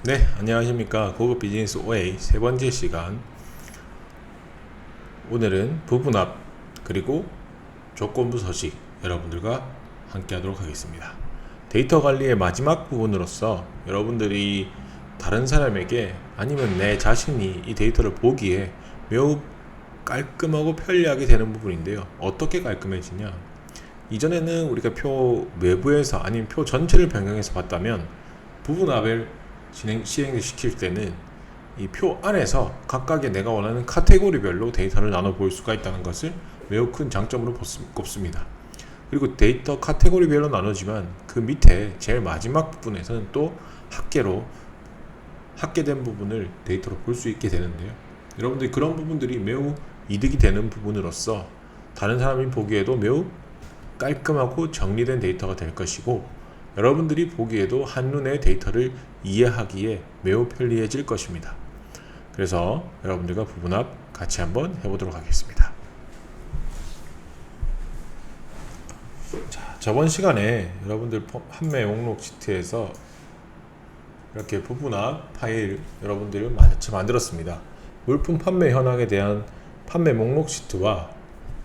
네, 안녕하십니까. 고급 비즈니스 OA 세 번째 시간. 오늘은 부분합 그리고 조건부 서식 여러분들과 함께 하도록 하겠습니다. 데이터 관리의 마지막 부분으로서 여러분들이 다른 사람에게 아니면 내 자신이 이 데이터를 보기에 매우 깔끔하고 편리하게 되는 부분인데요. 어떻게 깔끔해지냐? 이전에는 우리가 표 외부에서 아니면 표 전체를 변경해서 봤다면 부분합을 시행을 시킬 때는 이 표 안에서 각각의 내가 원하는 카테고리별로 데이터를 나눠 볼 수가 있다는 것을 매우 큰 장점으로 꼽습니다. 그리고 데이터 카테고리별로 나누지만 그 밑에 제일 마지막 부분에서는 또 합계된 부분을 데이터로 볼 수 있게 되는데요. 여러분들이 그런 부분들이 매우 이득이 되는 부분으로서 다른 사람이 보기에도 매우 깔끔하고 정리된 데이터가 될 것이고, 여러분들이 보기에도 한눈에 데이터를 이해하기에 매우 편리해질 것입니다. 그래서 여러분들과 부분합 같이 한번 해보도록 하겠습니다. 자, 저번 시간에 여러분들 판매 목록 시트에서 이렇게 부분합 파일 여러분들 같이 만들었습니다. 물품 판매 현황에 대한 판매 목록 시트와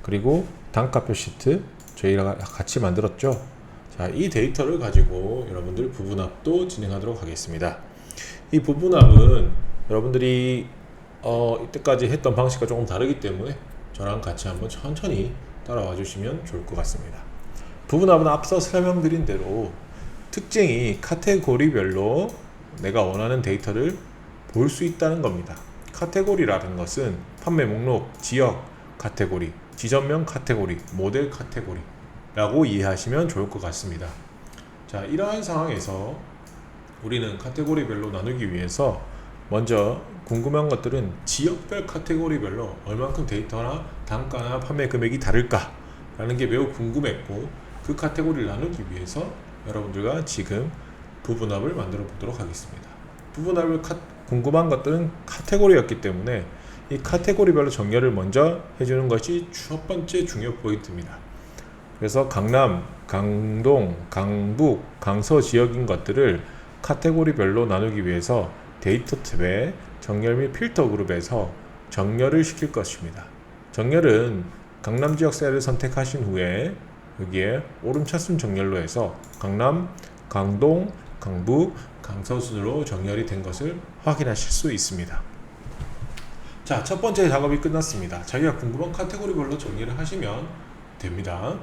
그리고 단가표 시트 저희가 같이 만들었죠. 자, 이 데이터를 가지고 여러분들 부분합도 진행하도록 하겠습니다. 이 부분합은 여러분들이 이때까지 했던 방식과 조금 다르기 때문에 저랑 같이 한번 천천히 따라와 주시면 좋을 것 같습니다. 부분합은 앞서 설명드린 대로 특징이 카테고리별로 내가 원하는 데이터를 볼 수 있다는 겁니다. 카테고리라는 것은 판매 목록, 지역 카테고리, 지점명 카테고리, 모델 카테고리 라고 이해하시면 좋을 것 같습니다. 자, 이러한 상황에서 우리는 카테고리별로 나누기 위해서 먼저 궁금한 것들은 지역별 카테고리별로 얼만큼 데이터나 단가나 판매 금액이 다를까 라는 게 매우 궁금했고, 그 카테고리를 나누기 위해서 여러분들과 지금 부분합을 만들어 보도록 하겠습니다. 부분합을 궁금한 것들은 카테고리였기 때문에 이 카테고리별로 정렬을 먼저 해주는 것이 첫 번째 중요 포인트입니다. 그래서 강남, 강동, 강북, 강서 지역인 것들을 카테고리별로 나누기 위해서 데이터 탭에 정렬 및 필터 그룹에서 정렬을 시킬 것입니다. 정렬은 강남 지역 셀을 선택하신 후에 여기에 오름차순 정렬로 해서 강남, 강동, 강북, 강서 순으로 정렬이 된 것을 확인하실 수 있습니다. 자, 첫 번째 작업이 끝났습니다. 자기가 궁금한 카테고리별로 정리를 하시면 됩니다.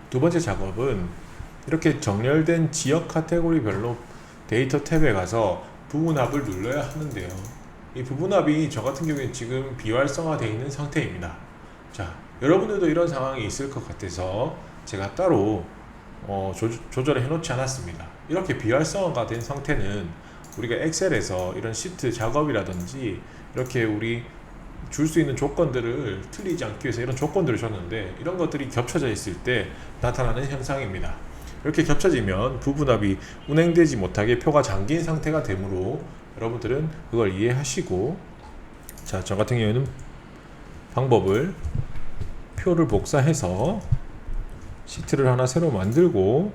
두 번째 작업은 이렇게 정렬된 지역 카테고리별로 데이터 탭에 가서 부분합을 눌러야 하는데요. 이 부분합이 저 같은 경우에 지금 비활성화되어 있는 상태입니다. 자, 여러분들도 이런 상황이 있을 것 같아서 제가 따로 조절을 해놓지 않았습니다. 이렇게 비활성화가 된 상태는 우리가 엑셀에서 이런 시트 작업이라든지 이렇게 우리 줄 수 있는 조건들을 틀리지 않기 위해서 이런 조건들을 줬는데, 이런 것들이 겹쳐져 있을 때 나타나는 현상입니다. 이렇게 겹쳐지면 부분합이 운행되지 못하게 표가 잠긴 상태가 되므로 여러분들은 그걸 이해하시고, 자, 저 같은 경우에는 방법을 표를 복사해서 시트를 하나 새로 만들고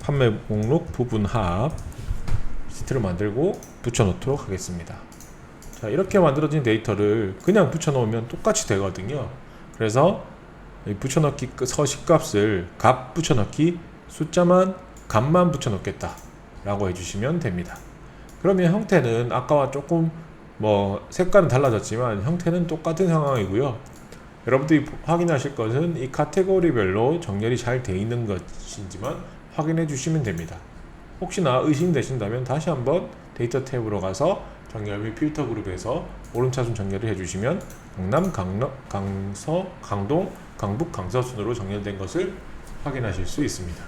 판매 목록 부분합 시트를 만들고 붙여놓도록 하겠습니다. 자, 이렇게 만들어진 데이터를 그냥 붙여놓으면 똑같이 되거든요. 그래서 붙여넣기 서식값을 값 붙여넣기 값만 붙여넣겠다 라고 해주시면 됩니다. 그러면 형태는 아까와 조금 색깔은 달라졌지만 형태는 똑같은 상황이고요. 여러분들이 확인하실 것은 이 카테고리별로 정렬이 잘 되어 있는 것인지만 확인해 주시면 됩니다. 혹시나 의심되신다면 다시 한번 데이터 탭으로 가서 정렬 및 필터 그룹에서 오름차순 정렬을 해주시면 강남, 강서, 강동, 강북, 강서 순으로 정렬된 것을 확인하실 수 있습니다.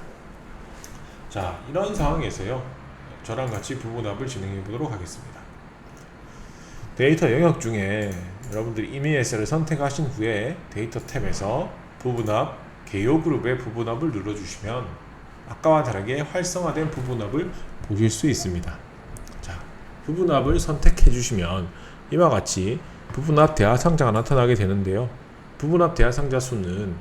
자, 이런 상황에서요, 저랑 같이 부분합을 진행해 보도록 하겠습니다. 데이터 영역 중에 여러분들이 이미지를 선택하신 후에 데이터 탭에서 부분합, 개요 그룹의 부분합을 눌러주시면 아까와 다르게 활성화된 부분합을 보실 수 있습니다. 자, 부분합을 선택해 주시면 이와 같이 부분합 대하상자가 나타나게 되는데요. 부분합 대하상자 수는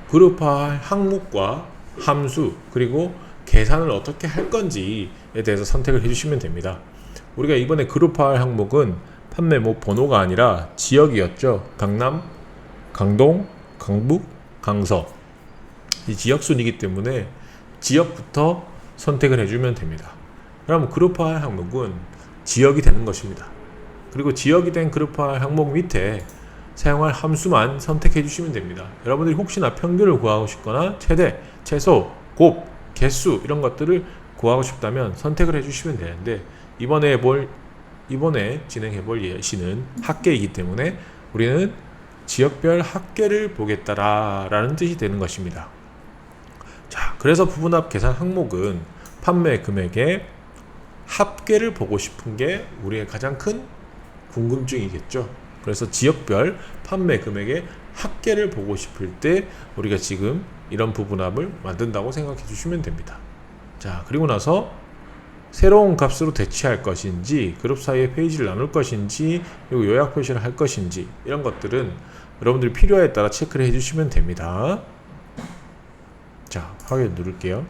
그룹화할 항목과 함수, 그리고 계산을 어떻게 할 건지에 대해서 선택을 해주시면 됩니다. 우리가 이번에 그룹화할 항목은 판매목 번호가 아니라 지역이었죠. 강남, 강동, 강북, 강서. 이 지역 순이기 때문에 지역부터 선택을 해주면 됩니다. 그럼 그룹화할 항목은 지역이 되는 것입니다. 그리고 지역이 된 그룹화할 항목 밑에 사용할 함수만 선택해 주시면 됩니다. 여러분들이 혹시나 평균을 구하고 싶거나 최대, 최소, 곱, 개수 이런 것들을 구하고 싶다면 선택을 해 주시면 되는데 이번에 진행해 볼 예시는 합계이기 때문에 우리는 지역별 합계를 보겠다라는 뜻이 되는 것입니다. 자, 그래서 부분합 계산 항목은 판매 금액의 합계를 보고 싶은 게 우리의 가장 큰 궁금증이겠죠. 그래서 지역별 판매 금액의 합계를 보고 싶을 때 우리가 지금 이런 부분합을 만든다고 생각해 주시면 됩니다. 자, 그리고 나서 새로운 값으로 대체할 것인지, 그룹 사이에 페이지를 나눌 것인지, 그리고 요약 표시를 할 것인지 이런 것들은 여러분들이 필요에 따라 체크를 해주시면 됩니다. 자, 확인 누를게요.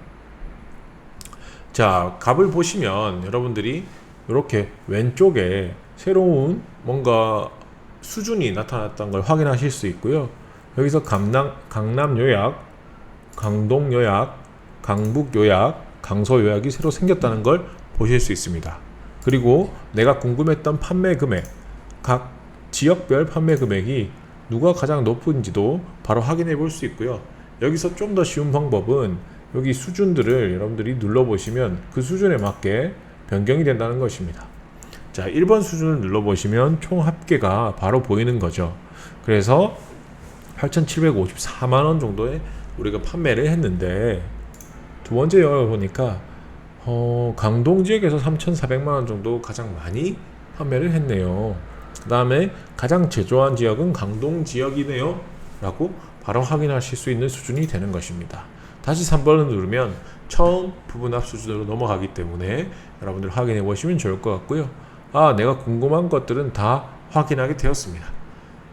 자, 값을 보시면 여러분들이 이렇게 왼쪽에 새로운 뭔가 수준이 나타났다는 걸 확인하실 수 있고요. 여기서 강남 요약, 강동 요약, 강북 요약, 강서 요약이 새로 생겼다는 걸 보실 수 있습니다. 그리고 내가 궁금했던 판매 금액, 각 지역별 판매 금액이 누가 가장 높은지도 바로 확인해 볼 수 있고요. 여기서 좀 더 쉬운 방법은 여기 수준들을 여러분들이 눌러보시면 그 수준에 맞게 변경이 된다는 것입니다. 자, 1번 수준을 눌러보시면 총 합계가 바로 보이는 거죠. 그래서 8,754만원 정도에 우리가 판매를 했는데, 두 번째 영역을 보니까 강동 지역에서 3,400만원 정도 가장 많이 판매를 했네요. 그 다음에 가장 제조한 지역은 강동 지역이네요 라고 바로 확인하실 수 있는 수준이 되는 것입니다. 다시 3번을 누르면 처음 부분합 수준으로 넘어가기 때문에 여러분들 확인해 보시면 좋을 것 같고요. 아, 내가 궁금한 것들은 다 확인하게 되었습니다.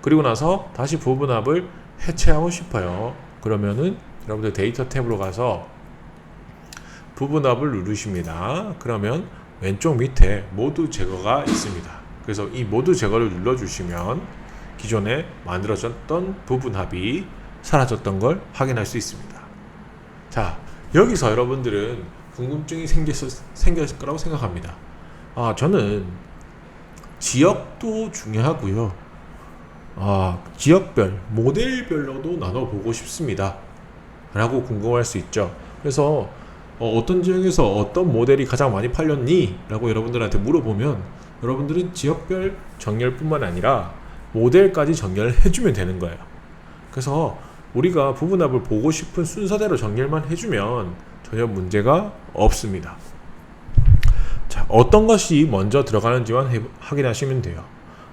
그리고 나서 다시 부분합을 해체하고 싶어요. 그러면은 여러분들 데이터 탭으로 가서 부분합을 누르십니다. 그러면 왼쪽 밑에 모두 제거가 있습니다. 그래서 이 모두 제거를 눌러주시면 기존에 만들어졌던 부분합이 사라졌던 걸 확인할 수 있습니다. 자, 여기서 여러분들은 궁금증이 생겼을 거라고 생각합니다. 아, 저는 지역도 중요하고요. 지역별, 모델별로도 나눠보고 싶습니다 라고 궁금할 수 있죠. 그래서 어떤 지역에서 어떤 모델이 가장 많이 팔렸니? 라고 여러분들한테 물어보면 여러분들은 지역별 정렬뿐만 아니라 모델까지 정렬을 해주면 되는 거예요. 그래서 우리가 부분합을 보고 싶은 순서대로 정렬만 해주면 전혀 문제가 없습니다. 자, 어떤 것이 먼저 들어가는지만 확인하시면 돼요.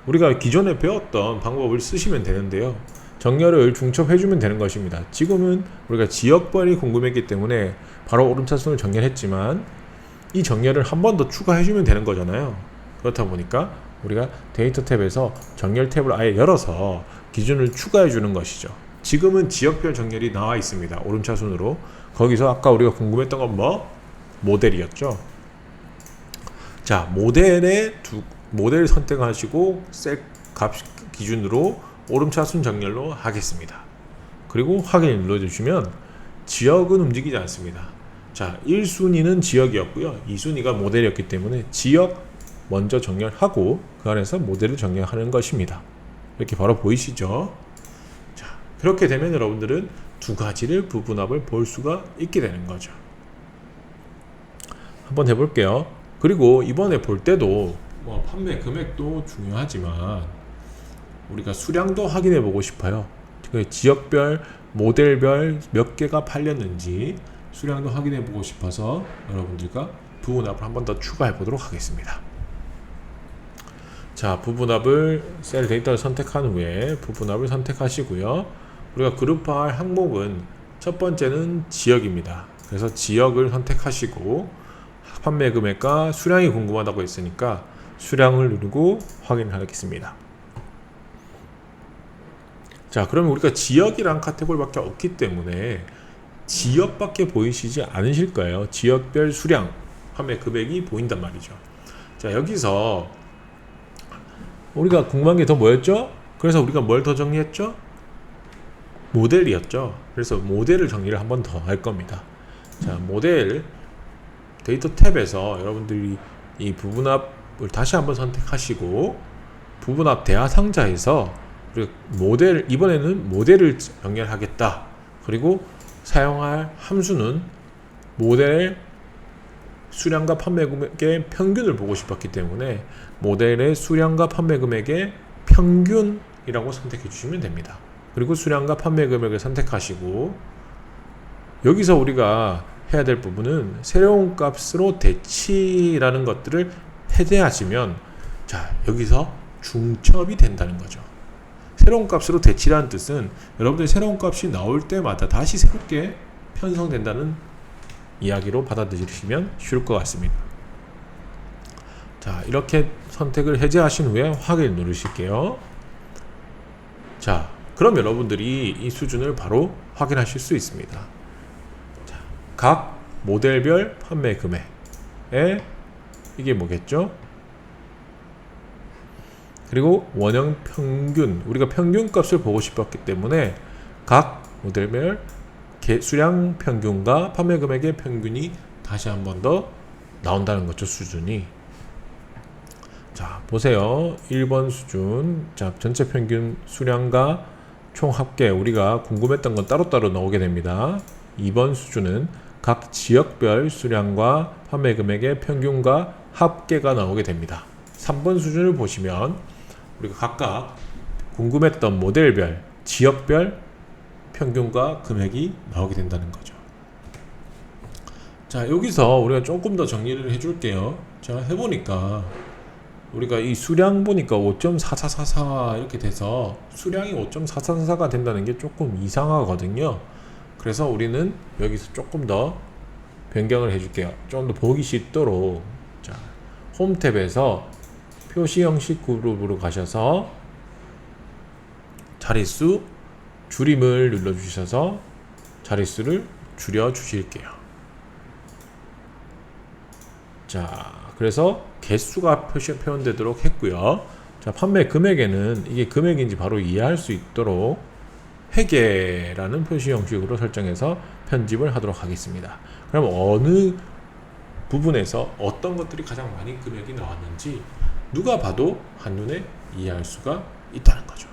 우리가 기존에 배웠던 방법을 쓰시면 되는데요. 정렬을 중첩해주면 되는 것입니다. 지금은 우리가 지역별이 궁금했기 때문에 바로 오름차순을 정렬했지만 이 정렬을 한 번 더 추가해주면 되는 거잖아요. 그렇다 보니까 우리가 데이터 탭에서 정렬 탭을 아예 열어서 기준을 추가해주는 것이죠. 지금은 지역별 정렬이 나와 있습니다. 오름차순으로. 거기서 아까 우리가 궁금했던 건 모델이었죠. 자, 모델을 선택하시고 셀 값 기준으로 오름차순 정렬로 하겠습니다. 그리고 확인을 눌러주시면 지역은 움직이지 않습니다. 자, 1순위는 지역이었고요. 2순위가 모델이었기 때문에 지역 먼저 정렬하고 그 안에서 모델을 정렬하는 것입니다. 이렇게 바로 보이시죠? 자, 그렇게 되면 여러분들은 두 가지를 부분합을 볼 수가 있게 되는 거죠. 한번 해볼게요. 그리고 이번에 볼 때도 판매 금액도 중요하지만 우리가 수량도 확인해 보고 싶어요. 지역별, 모델별 몇 개가 팔렸는지 수량도 확인해 보고 싶어서 여러분들과 부분합을 한 번 더 추가해 보도록 하겠습니다. 자, 부분합을 셀 데이터를 선택한 후에 부분합을 선택하시고요. 우리가 그룹화할 항목은 첫 번째는 지역입니다. 그래서 지역을 선택하시고 판매 금액과 수량이 궁금하다고 했으니까 수량을 누르고 확인하겠습니다. 자, 그러면 우리가 지역이란 카테고리밖에 없기 때문에 지역밖에 보이시지 않으실 거예요. 지역별 수량 판매 금액이 보인단 말이죠. 자, 여기서 우리가 궁금한 게 더 뭐였죠? 그래서 우리가 뭘 더 정리했죠? 모델이었죠. 그래서 모델을 정리를 한 번 더 할 겁니다. 자, 모델 데이터 탭에서 여러분들이 이 부분합을 다시 한번 선택하시고 부분합 대화 상자에서 우리가 모델, 이번에는 모델을 연결하겠다. 그리고 사용할 함수는 모델 수량과 판매 금액의 평균을 보고 싶었기 때문에 모델의 수량과 판매 금액의 평균이라고 선택해 주시면 됩니다. 그리고 수량과 판매 금액을 선택하시고 여기서 우리가 해야 될 부분은 새로운 값으로 대치라는 것들을 해제하시면 자, 여기서 중첩이 된다는 거죠. 새로운 값으로 대치라는 뜻은 여러분들이 새로운 값이 나올 때마다 다시 새롭게 편성된다는 이야기로 받아들이시면 쉬울 것 같습니다. 자, 이렇게 선택을 해제하신 후에 확인 누르실게요. 자, 그럼 여러분들이 이 수준을 바로 확인하실 수 있습니다. 자, 각 모델별 판매 금액에 이게 뭐겠죠? 그리고 원형 평균, 우리가 평균 값을 보고 싶었기 때문에 각 모델별 수량 평균과 판매 금액의 평균이 다시 한 번 더 나온다는 거죠, 수준이. 자, 보세요. 1번 수준. 자, 전체 평균 수량과 총 합계, 우리가 궁금했던 건 따로따로 나오게 됩니다. 2번 수준은 각 지역별 수량과 판매 금액의 평균과 합계가 나오게 됩니다. 3번 수준을 보시면 우리가 각각 궁금했던 모델별, 지역별 평균과 금액이 나오게 된다는 거죠. 자, 여기서 우리가 조금 더 정리를 해줄게요. 자, 해보니까 우리가 이 수량 보니까 5.4444 이렇게 돼서 수량이 5.444가 된다는 게 조금 이상하거든요. 그래서 우리는 여기서 조금 더 변경을 해줄게요. 좀 더 보기 쉽도록. 자, 홈 탭에서 표시 형식 그룹으로 가셔서 자릿수 줄임을 눌러주셔서 자릿수를 줄여주실게요. 자, 그래서 개수가 표현되도록 했고요. 자, 판매 금액에는 이게 금액인지 바로 이해할 수 있도록 회계라는 표시 형식으로 설정해서 편집을 하도록 하겠습니다. 그럼 어느 부분에서 어떤 것들이 가장 많이 금액이 나왔는지 누가 봐도 한눈에 이해할 수가 있다는 거죠.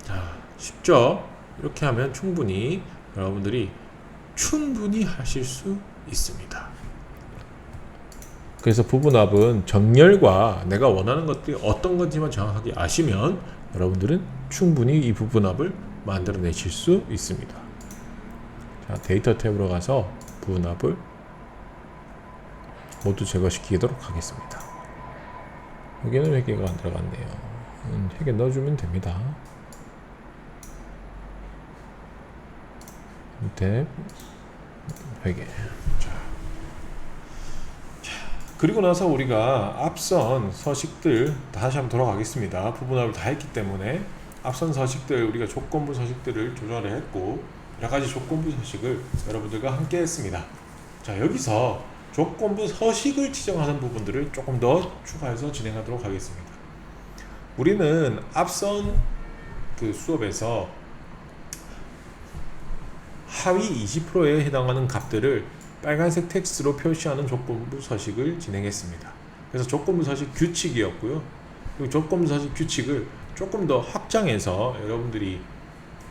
자, 쉽죠? 이렇게 하면 충분히 여러분들이 하실 수 있습니다. 그래서 부분합은 정렬과 내가 원하는 것들이 어떤 건지만 정확하게 아시면 여러분들은 충분히 이 부분합을 만들어내실 수 있습니다. 자, 데이터 탭으로 가서 부분합을 모두 제거시키도록 하겠습니다. 여기는 회계가 안 들어갔네요. 회계 넣어주면 됩니다. 탭 회계. 그리고 나서 우리가 앞선 서식들 다시 한번 돌아가겠습니다. 부분합을 다 했기 때문에 앞선 서식들, 우리가 조건부 서식들을 조절을 했고 여러 가지 조건부 서식을 여러분들과 함께 했습니다. 자, 여기서 조건부 서식을 지정하는 부분들을 조금 더 추가해서 진행하도록 하겠습니다. 우리는 앞선 그 수업에서 하위 20%에 해당하는 값들을 빨간색 텍스트로 표시하는 조건부 서식을 진행했습니다. 그래서 조건부 서식 규칙이었고요. 그리고 조건부 서식 규칙을 조금 더 확장해서 여러분들이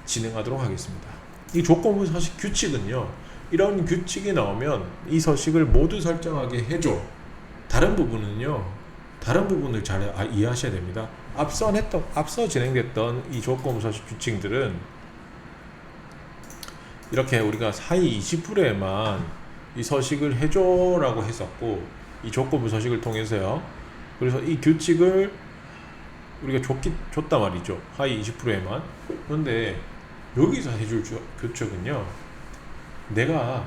진행하도록 하겠습니다. 이 조건부 서식 규칙은요, 이런 규칙이 나오면 이 서식을 모두 설정하게 해줘. 다른 부분은요, 다른 부분을 잘 이해하셔야 됩니다. 앞서 진행됐던 이 조건부 서식 규칙들은 이렇게 우리가 하위 20%에만 이 서식을 해줘라고 했었고, 이 조건부 서식을 통해서요. 그래서 이 규칙을 우리가 줬단 말이죠. 하위 20%에만. 그런데 여기서 해줄 규칙은요, 내가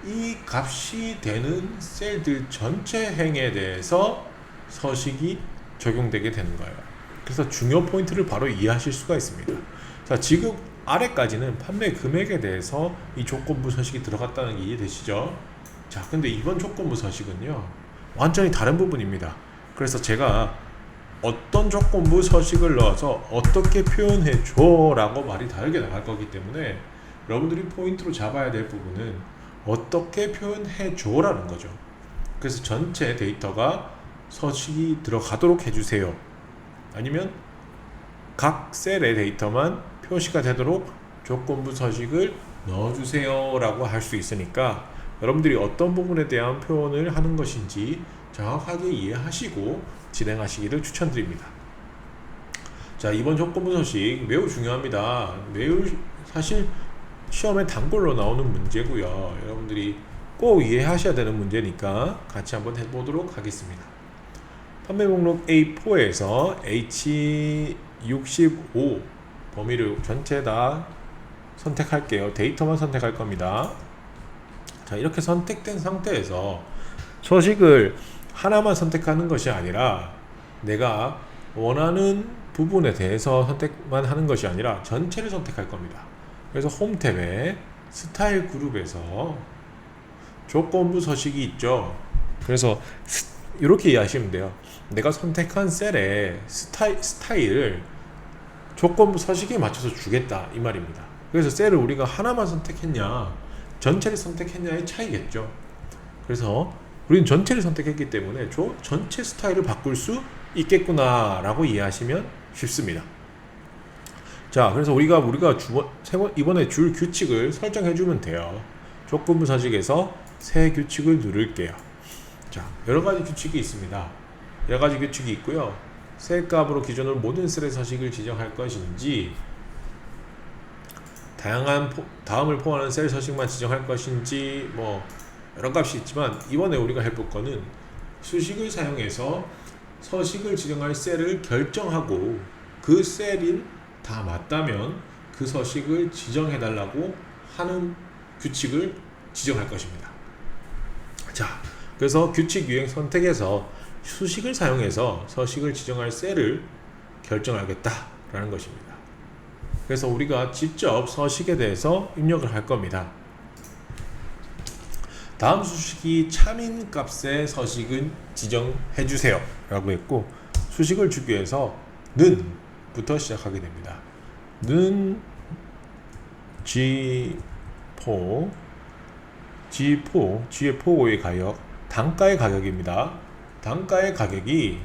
이 값이 되는 셀들 전체 행에 대해서 서식이 적용되게 되는 거예요. 그래서 중요 포인트를 바로 이해하실 수가 있습니다. 자, 지금 아래까지는 판매 금액에 대해서 이 조건부 서식이 들어갔다는 게 이해되시죠? 자, 근데 이번 조건부 서식은요, 완전히 다른 부분입니다. 그래서 제가 어떤 조건부 서식을 넣어서 어떻게 표현해 줘 라고 말이 다르게 나갈 거기 때문에 여러분들이 포인트로 잡아야 될 부분은 어떻게 표현해 줘 라는 거죠. 그래서 전체 데이터가 서식이 들어가도록 해주세요, 아니면 각 셀의 데이터만 표시가 되도록 조건부 서식을 넣어주세요 라고 할 수 있으니까 여러분들이 어떤 부분에 대한 표현을 하는 것인지 정확하게 이해하시고 진행하시기를 추천드립니다. 자, 이번 조건부 서식 매우 중요합니다. 매우 사실 시험에 단골로 나오는 문제고요. 여러분들이 꼭 이해하셔야 되는 문제니까 같이 한번 해보도록 하겠습니다. 판매 목록 A4에서 H65 범위를 전체 다 선택할게요. 데이터만 선택할 겁니다. 자, 이렇게 선택된 상태에서 서식을 하나만 선택하는 것이 아니라 내가 원하는 부분에 대해서 선택만 하는 것이 아니라 전체를 선택할 겁니다. 그래서 홈 탭에 스타일 그룹에서 조건부 서식이 있죠. 그래서 이렇게 이해하시면 돼요. 내가 선택한 셀의 스타일을 조건부 서식에 맞춰서 주겠다, 이 말입니다. 그래서 셀을 우리가 하나만 선택했냐 전체를 선택했냐의 차이겠죠. 그래서 우리는 전체를 선택했기 때문에 전체 스타일을 바꿀 수 있겠구나 라고 이해하시면 쉽습니다. 자, 그래서 우리가 이번에 줄 규칙을 설정해 주면 돼요. 조건부 서식에서 새 규칙을 누를게요. 자, 여러가지 규칙이 있습니다. 여러가지 규칙이 있고요. 셀 값으로 기준으로 모든 셀의 서식을 지정할 것인지, 다양한 다음을 포함하는 셀 서식만 지정할 것인지, 뭐 여러 값이 있지만 이번에 우리가 해볼 거는 수식을 사용해서 서식을 지정할 셀을 결정하고 그 셀이 다 맞다면 그 서식을 지정해 달라고 하는 규칙을 지정할 것입니다. 자, 그래서 규칙 유형 선택에서 수식을 사용해서 서식을 지정할 셀을 결정하겠다라는 것입니다. 그래서 우리가 직접 서식에 대해서 입력을 할 겁니다. 다음 수식이 참인 값의 서식은 지정해 주세요 라고 했고, 수식을 주기 위해서 는 부터 시작하게 됩니다. 는 G4 G의 포고의 가격, 단가의 가격입니다. 단가의 가격이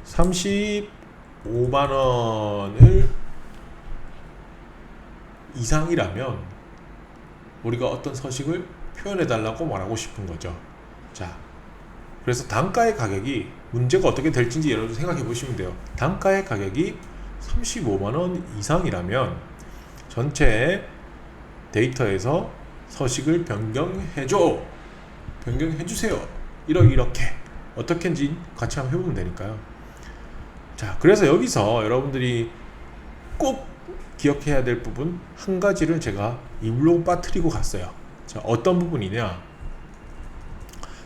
35만원을 이상이라면 우리가 어떤 서식을 표현해 달라고 말하고 싶은 거죠. 자, 그래서 단가의 가격이 문제가 어떻게 될지 여러분 생각해 보시면 돼요. 단가의 가격이 35만원 이상이라면 전체 데이터에서 서식을 변경해줘, 변경해주세요, 이렇게 어떻게인지 같이 한번 해보면 되니까요. 자, 그래서 여기서 여러분들이 꼭 기억해야 될 부분 한 가지를 제가 입으로 빠뜨리고 갔어요. 자, 어떤 부분이냐?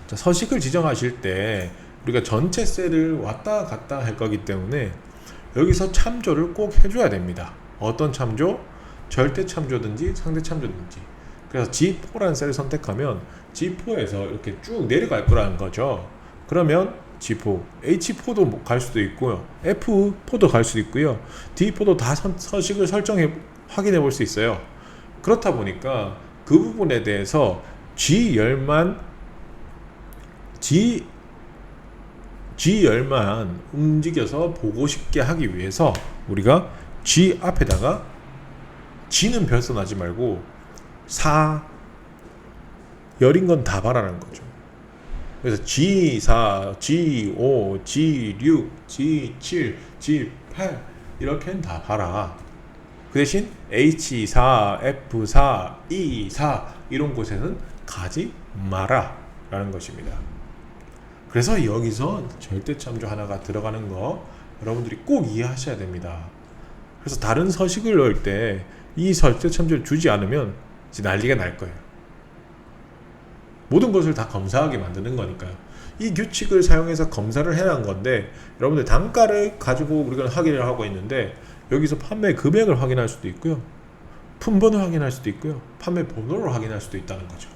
자, 서식을 지정하실 때 우리가 전체 셀을 왔다 갔다 할 거기 때문에 여기서 참조를 꼭 해줘야 됩니다. 어떤 참조? 절대 참조든지 상대 참조든지. 그래서 G4라는 셀을 선택하면 G4에서 이렇게 쭉 내려갈 거라는 거죠. 그러면 G4, H4도 갈 수도 있고요, F4도 갈 수도 있고요, D4도 다 서식을 확인해 볼 수 있어요. 그렇다 보니까 그 부분에 대해서 G열만 움직여서 보고 싶게 하기 위해서 우리가 G 앞에다가 G는 별선하지 말고 4열인 건 다 바라는 거죠. 그래서 G4, G5, G6, G7, G8 이렇게는 다 봐라. 그 대신 H4, F4, E4 이런 곳에는 가지 마라 라는 것입니다. 그래서 여기서 절대 참조 하나가 들어가는 거 여러분들이 꼭 이해하셔야 됩니다. 그래서 다른 서식을 넣을 때 이 절대 참조를 주지 않으면 이제 난리가 날 거예요. 모든 것을 다 검사하게 만드는 거니까요. 이 규칙을 사용해서 검사를 해놓은 건데, 여러분들 단가를 가지고 우리가 확인을 하고 있는데 여기서 판매 금액을 확인할 수도 있고요, 품번을 확인할 수도 있고요, 판매 번호를 확인할 수도 있다는 거죠.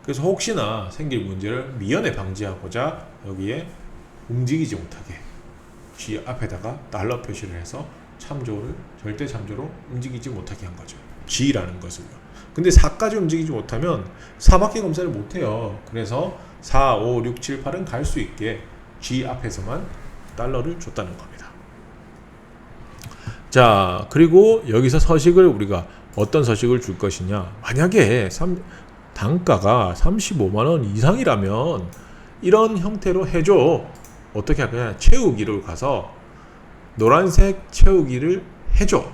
그래서 혹시나 생길 문제를 미연에 방지하고자 여기에 움직이지 못하게 G 앞에다가 달러 표시를 해서 참조를 절대 참조로 움직이지 못하게 한 거죠. G라는 것을요. 근데 4까지 움직이지 못하면 4밖에 검사를 못해요. 그래서 4, 5, 6, 7, 8은 갈 수 있게 G 앞에서만 달러를 줬다는 겁니다. 자, 그리고 여기서 서식을 우리가 어떤 서식을 줄 것이냐, 만약에 단가가 35만원 이상이라면 이런 형태로 해줘. 어떻게 할 거냐, 채우기를 가서 노란색 채우기를 해줘.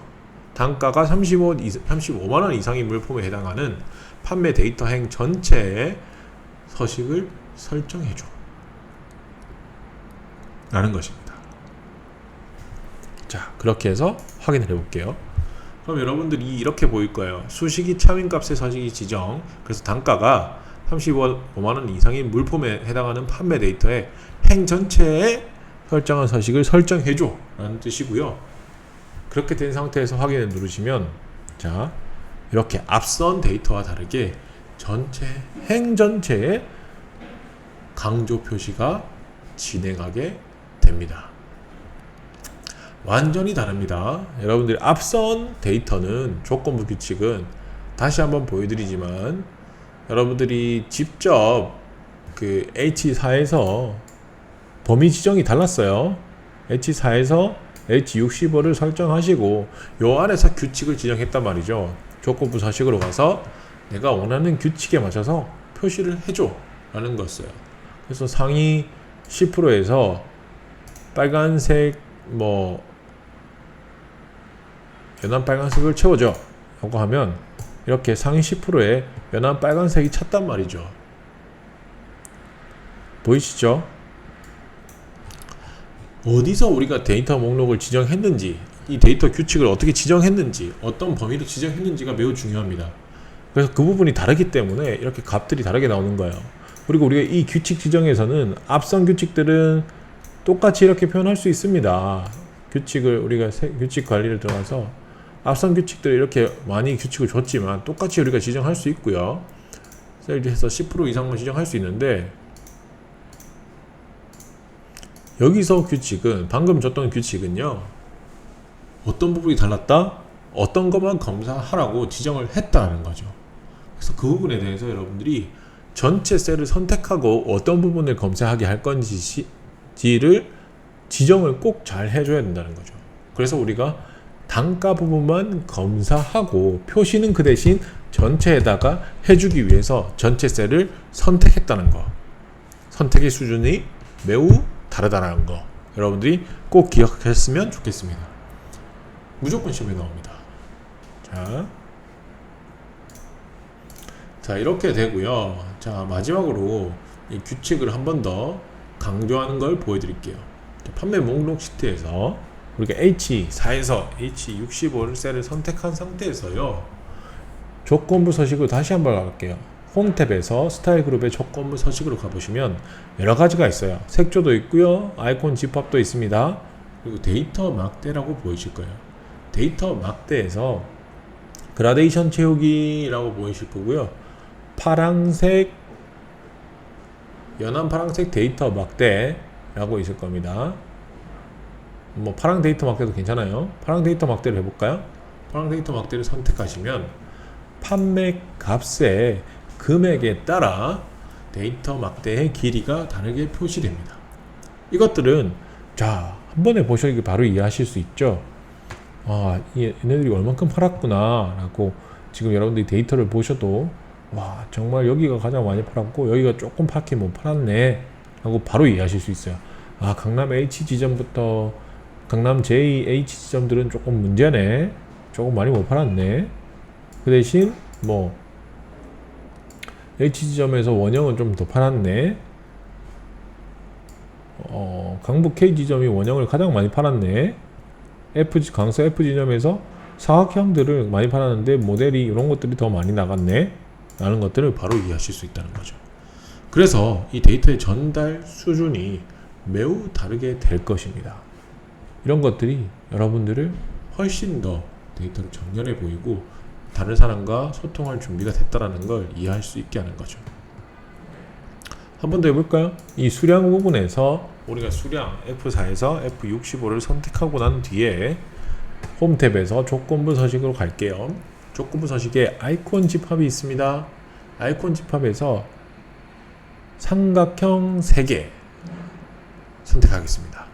단가가 35만원 이상의 물품에 해당하는 판매 데이터 행 전체의 서식을 설정해줘 라는 것입니다. 자, 그렇게 해서 확인을 해볼게요. 그럼 여러분들이 이렇게 보일 거예요. 수식이 차민값의 서식이 지정. 그래서 단가가 35만원 이상인 물품에 해당하는 판매 데이터의 행 전체에 설정한 서식을 설정해줘 라는 뜻이고요. 그렇게 된 상태에서 확인을 누르시면, 자, 이렇게 앞선 데이터와 다르게 행 전체에 강조 표시가 진행하게 됩니다. 완전히 다릅니다. 여러분들이 앞선 데이터는 조건부 규칙은 다시 한번 보여드리지만, 여러분들이 직접 그 H4에서 범위 지정이 달랐어요. H4에서 H65를 설정하시고 요 안에서 규칙을 지정했단 말이죠. 조건부 서식으로 가서 내가 원하는 규칙에 맞춰서 표시를 해줘 라는 거였어요. 그래서 상위 10%에서 빨간색 연한 빨간색을 채워줘 라고 하면 이렇게 상위 10%에 연한 빨간색이 찼단 말이죠. 보이시죠? 어디서 우리가 데이터 목록을 지정했는지, 이 데이터 규칙을 어떻게 지정했는지, 어떤 범위로 지정했는지가 매우 중요합니다. 그래서 그 부분이 다르기 때문에 이렇게 값들이 다르게 나오는 거예요. 그리고 우리가 이 규칙 지정에서는 앞선 규칙들은 똑같이 이렇게 표현할 수 있습니다. 규칙을 우리가 규칙 관리를 들어가서 앞선 규칙들을 이렇게 많이 규칙을 줬지만 똑같이 우리가 지정할 수 있고요. 셀에서 10% 이상만 지정할 수 있는데, 여기서 규칙은, 방금 줬던 규칙은요, 어떤 부분이 달랐다? 어떤 것만 검사하라고 지정을 했다는 거죠. 그래서 그 부분에 대해서 여러분들이 전체 셀을 선택하고 어떤 부분을 검사하게 할 건지를 지정을 꼭 잘 해줘야 된다는 거죠. 그래서 우리가 단가 부분만 검사하고 표시는 그 대신 전체에다가 해주기 위해서 전체 셀을 선택했다는 거. 선택의 수준이 매우 다르다는 거 여러분들이 꼭 기억했으면 좋겠습니다. 무조건 시험에 나옵니다. 자, 이렇게 되고요. 자, 마지막으로 이 규칙을 한 번 더 강조하는 걸 보여드릴게요. 판매 목록 시트에서 우리가 H4에서 H65를 셀을 선택한 상태에서요, 조건부 서식으로 다시 한번 가볼게요. 홈 탭에서 스타일 그룹의 조건부 서식으로 가보시면 여러 가지가 있어요. 색조도 있고요, 아이콘 집합도 있습니다. 그리고 데이터 막대라고 보이실 거예요. 데이터 막대에서 그라데이션 채우기라고 보이실 거고요. 파랑색, 연한 파랑색 데이터 막대라고 있을 겁니다. 파랑 데이터 막대도 괜찮아요. 파랑 데이터 막대를 해볼까요? 파랑 데이터 막대를 선택하시면 판매 값의 금액에 따라 데이터 막대의 길이가 다르게 표시됩니다. 이것들은 자, 한 번에 보시기 바로 이해하실 수 있죠. 얘네들이 얼만큼 팔았구나 라고 지금 여러분들이 데이터를 보셔도 와, 정말 여기가 가장 많이 팔았고 여기가 조금 밖에 못 팔았네 라고 바로 이해하실 수 있어요. 강남 H 지점부터 강남 J, H 지점들은 조금 문제네, 조금 많이 못 팔았네. 그 대신 H 지점에서 원형은 좀 더 팔았네. 강북 K 지점이 원형을 가장 많이 팔았네. 강서 F 지점에서 사각형들을 많이 팔았는데 모델이 이런 것들이 더 많이 나갔네 라는 것들을 바로 이해하실 수 있다는 거죠. 그래서 이 데이터의 전달 수준이 매우 다르게 될 것입니다. 이런 것들이 여러분들을 훨씬 더 데이터를 정렬해 보이고 다른 사람과 소통할 준비가 됐다라는 걸 이해할 수 있게 하는 거죠. 한 번 더 해볼까요? 이 수량 부분에서 우리가 수량 F4에서 F65를 선택하고 난 뒤에 홈 탭에서 조건부 서식으로 갈게요. 조건부 서식에 아이콘 집합이 있습니다. 아이콘 집합에서 삼각형 3개 선택하겠습니다.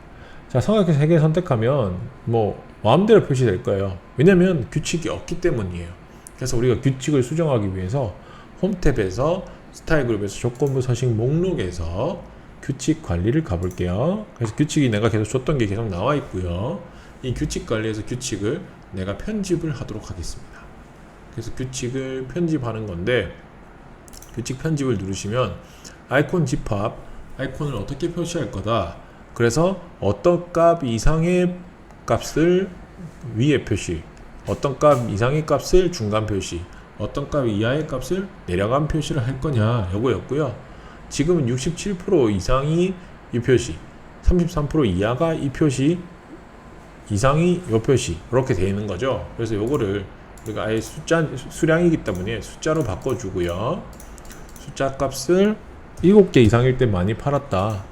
자, 삼각형 3개 선택하면 뭐 마음대로 표시될 거예요. 왜냐면 규칙이 없기 때문이에요. 그래서 우리가 규칙을 수정하기 위해서 홈 탭에서 스타일 그룹에서 조건부 서식 목록에서 규칙 관리를 가볼게요. 그래서 규칙이 내가 계속 줬던 게 계속 나와 있고요. 이 규칙 관리에서 규칙을 내가 편집을 하도록 하겠습니다. 그래서 규칙을 편집하는 건데 규칙 편집을 누르시면 아이콘 집합, 아이콘을 어떻게 표시할 거다. 그래서 어떤 값 이상의 값을 위에 표시, 어떤 값 이상의 값을 중간 표시, 어떤 값 이하의 값을 내려간 표시를 할 거냐 요거였고요. 지금은 67% 이상이 이 표시, 33% 이하가 이 표시, 이상이 요 표시 이렇게 되어 있는 거죠. 그래서 요거를 우리가 아예 수량이기 때문에 숫자로 바꿔주고요. 숫자 값을 7개 이상일 때 많이 팔았다.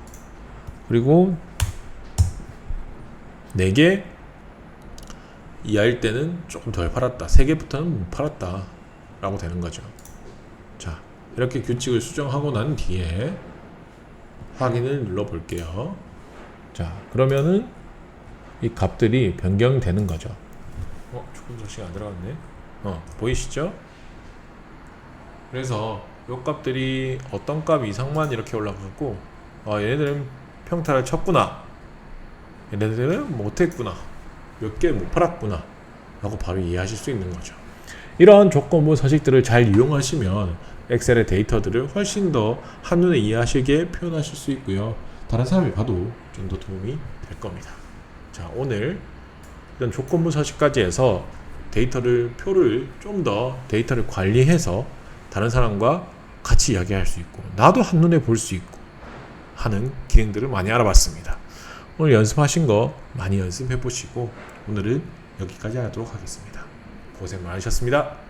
그리고 4개 이하일 때는 조금 덜 팔았다. 3개부터는 못 팔았다. 라고 되는 거죠. 자, 이렇게 규칙을 수정하고 난 뒤에 확인을 눌러 볼게요. 자, 그러면은 이 값들이 변경되는 거죠. 조금 조금씩 안 들어갔네. 보이시죠? 그래서 요 값들이 어떤 값 이상만 이렇게 올라가고 얘네들은 평타를 쳤구나, 얘네들은 못했구나, 몇 개 못 팔았구나 라고 바로 이해하실 수 있는 거죠. 이런 조건부 서식들을 잘 이용하시면 엑셀의 데이터들을 훨씬 더 한눈에 이해하시게 표현하실 수 있고요. 다른 사람이 봐도 좀 더 도움이 될 겁니다. 자, 오늘 이런 조건부 서식까지 해서 표를 좀 더 데이터를 관리해서 다른 사람과 같이 이야기할 수 있고 나도 한눈에 볼 수 있고 하는 기능들을 많이 알아봤습니다. 오늘 연습하신 거 많이 연습해 보시고 오늘은 여기까지 하도록 하겠습니다. 고생 많으셨습니다.